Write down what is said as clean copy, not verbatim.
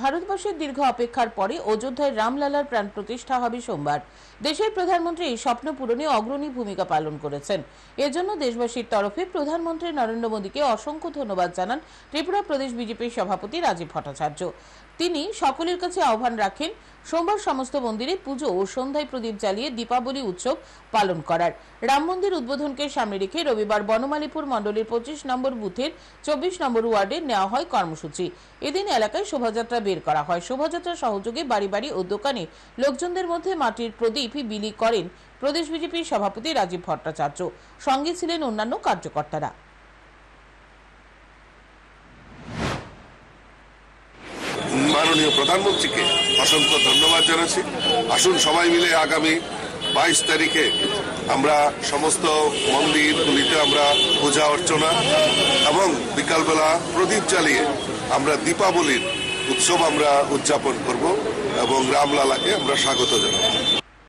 ভারতবর্ষের দীর্ঘ অপেক্ষার পরে অযোধ্যায় রামলালার প্রাণ প্রতিষ্ঠা হবে সোমবার। দেশের প্রধানমন্ত্রী এই স্বপ্ন পূরণে অগ্রণী ভূমিকা পালন করেছেন। এজন্য দেশবাসীর তরফে প্রধানমন্ত্রী নরেন্দ্র মোদীকে অসংখ্য ধন্যবাদ জানান ত্রিপুরা প্রদেশ বিজেপির সভাপতি রাজীব ভট্টাচার্য। তিনি সকলের কাছে আহ্বান রাখেন সোমবার সমস্ত মন্দিরে পুজো ও সন্ধ্যায় প্রদীপ জ্বালিয়ে দীপাবলি উৎসব পালন করার। রাম মন্দির উদ্বোধনকে সামনে রেখে রবিবার বনমালীপুর মণ্ডলের 25 নম্বর বুথের 24 নম্বর ওয়ার্ডে নেওয়া হয় কর্মসূচি। এদিন এলাকায় শোভাযাত্রা বের করা হয়। শোভাযাত্রার সহযোগে বাড়ি বাড়ি ও দোকানে লোকজনদের মধ্যে মাটির প্রদীপ বিলি করেন প্রদেশ বিজেপির সভাপতি রাজীব ভট্টাচার্য। সঙ্গে ছিলেন অন্যান্য কার্যকর্তারা। মাননীয় প্রধানমন্ত্রীকে অসংখ্য ধন্যবাদ জানাচ্ছি। আসুন সবাই মিলে আগামী 22 তারিখে আমরা সমস্ত মন্দিরগুলিতে আমরা পূজা অর্চনা এবং বিকালবেলা প্রদীপ জ্বালিয়ে আমরা দীপাবলির উৎসব আমরা উদযাপন করব এবং রামলালাকে আমরা স্বাগত জানাবো।